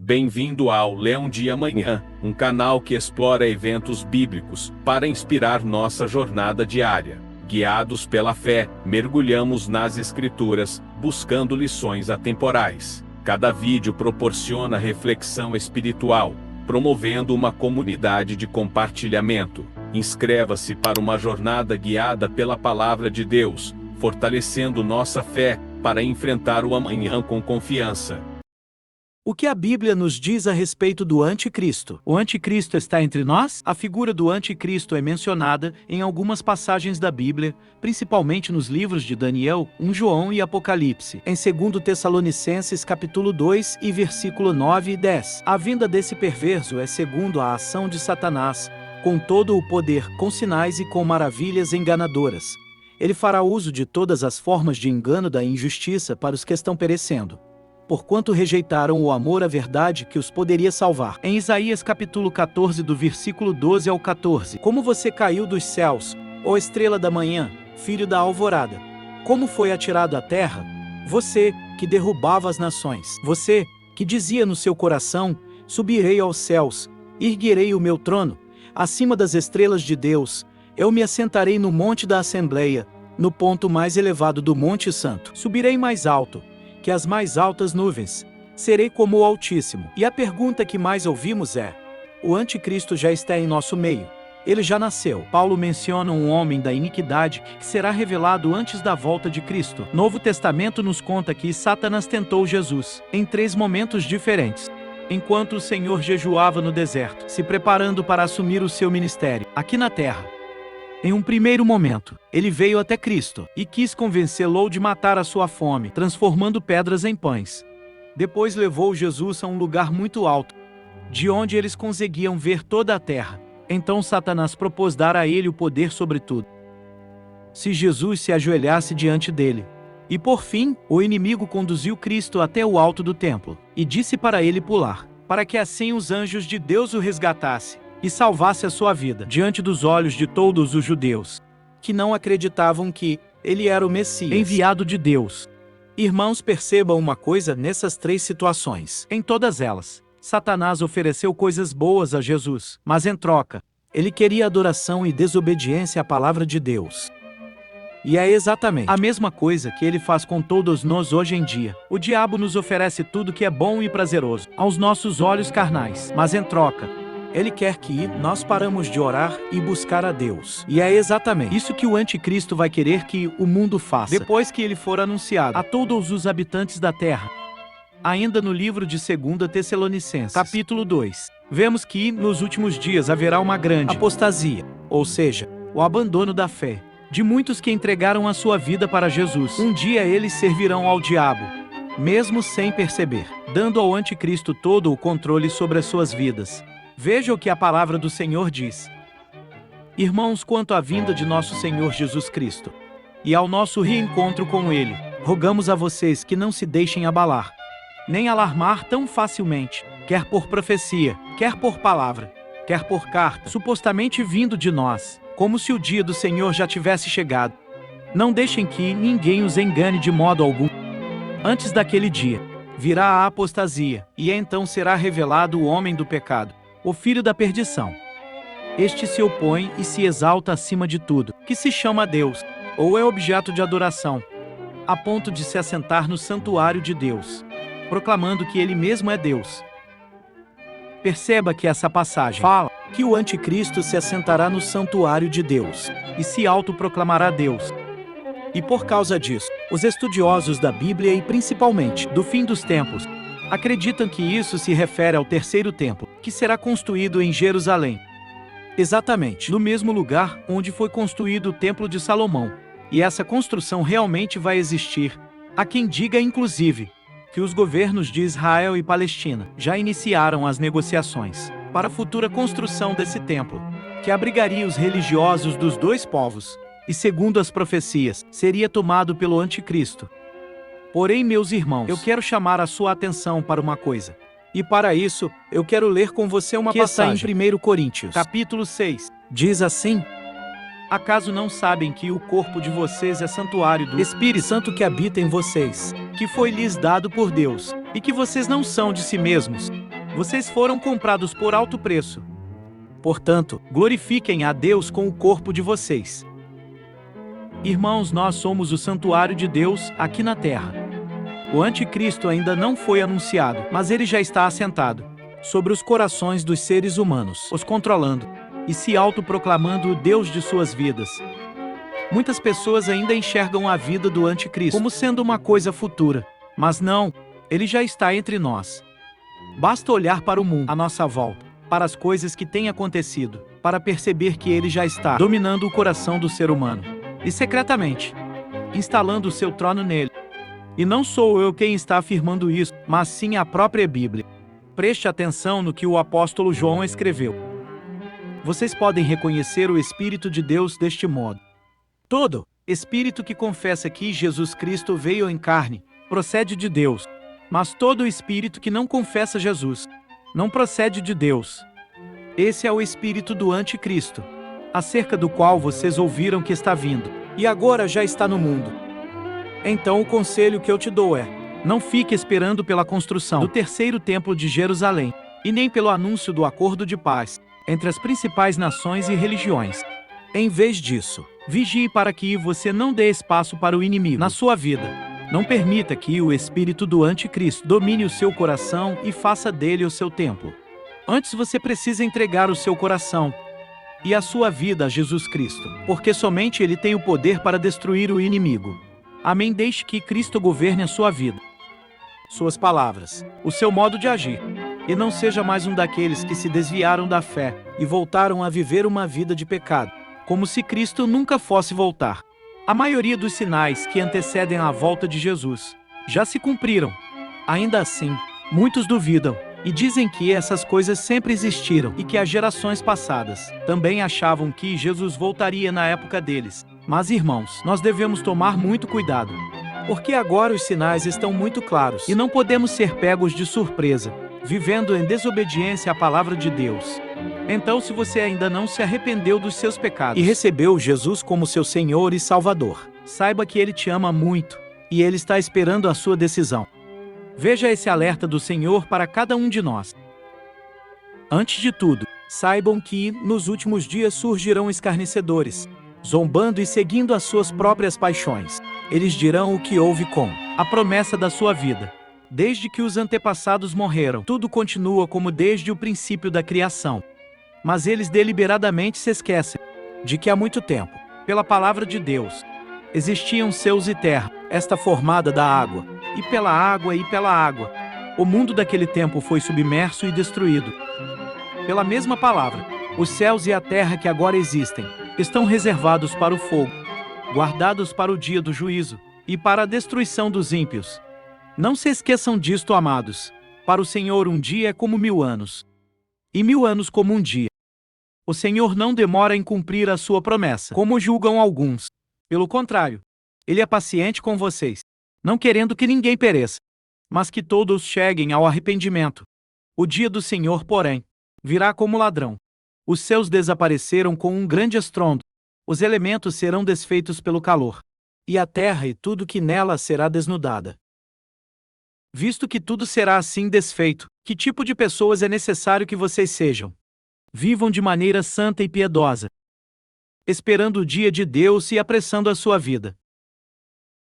Bem-vindo ao Leão de Amanhã, um canal que explora eventos bíblicos para inspirar nossa jornada diária. Guiados pela fé, mergulhamos nas Escrituras, buscando lições atemporais. Cada vídeo proporciona reflexão espiritual, promovendo uma comunidade de compartilhamento. Inscreva-se para uma jornada guiada pela Palavra de Deus, fortalecendo nossa fé para enfrentar o amanhã com confiança. O que a Bíblia nos diz a respeito do Anticristo? O Anticristo está entre nós? A figura do Anticristo é mencionada em algumas passagens da Bíblia, principalmente nos livros de Daniel, 1 João e Apocalipse. Em 2 Tessalonicenses capítulo 2 e versículo 9 e 10. A vinda desse perverso é segundo a ação de Satanás, com todo o poder, com sinais e com maravilhas enganadoras. Ele fará uso de todas as formas de engano da injustiça para os que estão perecendo, porquanto rejeitaram o amor à verdade que os poderia salvar. Em Isaías capítulo 14 do versículo 12 ao 14. Como você caiu dos céus, ó estrela da manhã, filho da alvorada. Como foi atirado à terra, você, que derrubava as nações. Você, que dizia no seu coração, subirei aos céus, erguerei o meu trono, acima das estrelas de Deus, eu me assentarei no monte da Assembleia, no ponto mais elevado do Monte Santo. Subirei mais alto que as mais altas nuvens, serei como o Altíssimo. E a pergunta que mais ouvimos é: o Anticristo já está em nosso meio? Ele já nasceu. Paulo menciona um homem da iniquidade que será revelado antes da volta de Cristo. Novo Testamento nos conta que Satanás tentou Jesus em 3 momentos diferentes, enquanto o Senhor jejuava no deserto, se preparando para assumir o seu ministério aqui na terra. Em um primeiro momento, ele veio até Cristo e quis convencê-lo de matar a sua fome, transformando pedras em pães. Depois levou Jesus a um lugar muito alto, de onde eles conseguiam ver toda a terra. Então Satanás propôs dar a ele o poder sobre tudo, se Jesus se ajoelhasse diante dele. E por fim, o inimigo conduziu Cristo até o alto do templo, e disse para ele pular, para que assim os anjos de Deus o resgatassem e salvasse a sua vida diante dos olhos de todos os judeus, que não acreditavam que ele era o Messias, enviado de Deus. Irmãos, percebam uma coisa nessas 3 situações. Em todas elas, Satanás ofereceu coisas boas a Jesus, mas em troca, ele queria adoração e desobediência à palavra de Deus. E é exatamente a mesma coisa que ele faz com todos nós hoje em dia. O diabo nos oferece tudo que é bom e prazeroso aos nossos olhos carnais, mas em troca, ele quer que nós paramos de orar e buscar a Deus. E é exatamente isso que o Anticristo vai querer que o mundo faça, depois que ele for anunciado a todos os habitantes da terra. Ainda no livro de 2 Tessalonicenses, capítulo 2, vemos que nos últimos dias haverá uma grande apostasia, ou seja, o abandono da fé, de muitos que entregaram a sua vida para Jesus. Um dia eles servirão ao diabo, mesmo sem perceber, dando ao Anticristo todo o controle sobre as suas vidas. Veja o que a palavra do Senhor diz. Irmãos, quanto à vinda de nosso Senhor Jesus Cristo e ao nosso reencontro com Ele, rogamos a vocês que não se deixem abalar, nem alarmar tão facilmente, quer por profecia, quer por palavra, quer por carta, supostamente vindo de nós, como se o dia do Senhor já tivesse chegado. Não deixem que ninguém os engane de modo algum. Antes daquele dia, virá a apostasia, e então será revelado o homem do pecado, o filho da perdição. Este se opõe e se exalta acima de tudo, que se chama Deus, ou é objeto de adoração, a ponto de se assentar no santuário de Deus, proclamando que ele mesmo é Deus. Perceba que essa passagem fala que o Anticristo se assentará no santuário de Deus e se autoproclamará Deus. E por causa disso, os estudiosos da Bíblia e principalmente do fim dos tempos acreditam que isso se refere ao 3º templo, que será construído em Jerusalém, exatamente no mesmo lugar onde foi construído o Templo de Salomão. E essa construção realmente vai existir. Há quem diga, inclusive, que os governos de Israel e Palestina já iniciaram as negociações para a futura construção desse templo, que abrigaria os religiosos dos 2 povos, e segundo as profecias, seria tomado pelo Anticristo. Porém, meus irmãos, eu quero chamar a sua atenção para uma coisa. E para isso, eu quero ler com você uma passagem está em 1 Coríntios, capítulo 6. Diz assim: acaso não sabem que o corpo de vocês é santuário do Espírito Santo que habita em vocês, que foi lhes dado por Deus, e que vocês não são de si mesmos, Vocês foram comprados por alto preço. Portanto, glorifiquem a Deus com o corpo de vocês. Irmãos, nós somos o santuário de Deus aqui na terra. O anticristo ainda não foi anunciado, mas ele já está assentado sobre os corações dos seres humanos, os controlando e se autoproclamando o Deus de suas vidas. Muitas pessoas ainda enxergam a vida do anticristo como sendo uma coisa futura, mas não, ele já está entre nós. Basta olhar para o mundo à nossa volta, para as coisas que têm acontecido, para perceber que ele já está dominando o coração do ser humano, e secretamente, instalando o seu trono nele. E não sou eu quem está afirmando isso, mas sim a própria Bíblia. Preste atenção no que o apóstolo João escreveu. Vocês podem reconhecer o Espírito de Deus deste modo. Todo espírito que confessa que Jesus Cristo veio em carne procede de Deus, mas todo espírito que não confessa Jesus não procede de Deus. Esse é o espírito do anticristo, acerca do qual vocês ouviram que está vindo, e agora já está no mundo. Então o conselho que eu te dou é: não fique esperando pela construção do terceiro templo de Jerusalém, e nem pelo anúncio do acordo de paz entre as principais nações e religiões. Em vez disso, vigie para que você não dê espaço para o inimigo na sua vida. Não permita que o espírito do anticristo domine o seu coração e faça dele o seu templo. Antes você precisa entregar o seu coração e a sua vida a Jesus Cristo, porque somente ele tem o poder para destruir o inimigo. Amém. Deixe que Cristo governe a sua vida, suas palavras, o seu modo de agir, e não seja mais um daqueles que se desviaram da fé e voltaram a viver uma vida de pecado, como se Cristo nunca fosse voltar. A maioria dos sinais que antecedem a volta de Jesus já se cumpriram. Ainda assim, muitos duvidam e dizem que essas coisas sempre existiram e que as gerações passadas também achavam que Jesus voltaria na época deles. Mas, irmãos, nós devemos tomar muito cuidado, porque agora os sinais estão muito claros e não podemos ser pegos de surpresa, vivendo em desobediência à palavra de Deus. Então, se você ainda não se arrependeu dos seus pecados e recebeu Jesus como seu Senhor e Salvador, saiba que Ele te ama muito e Ele está esperando a sua decisão. Veja esse alerta do Senhor para cada um de nós. Antes de tudo, saibam que, nos últimos dias surgirão escarnecedores, zombando e seguindo as suas próprias paixões. Eles dirão o que houve com a promessa da sua vida. Desde que os antepassados morreram, tudo continua como desde o princípio da criação. Mas eles deliberadamente se esquecem de que há muito tempo, pela palavra de Deus, existiam céus e terra, esta formada da água, e pela água, o mundo daquele tempo foi submerso e destruído. Pela mesma palavra, os céus e a terra que agora existem estão reservados para o fogo, guardados para o dia do juízo e para a destruição dos ímpios. Não se esqueçam disto, amados. Para o Senhor um dia é como 1000 anos, e 1000 anos como um dia. O Senhor não demora em cumprir a sua promessa, como julgam alguns. Pelo contrário, Ele é paciente com vocês, não querendo que ninguém pereça, mas que todos cheguem ao arrependimento. O dia do Senhor, porém, virá como ladrão. Os céus desapareceram com um grande estrondo, os elementos serão desfeitos pelo calor, e a terra e tudo que nela será desnudada. Visto que tudo será assim desfeito, que tipo de pessoas é necessário que vocês sejam? Vivam de maneira santa e piedosa, esperando o dia de Deus e apressando a sua vida.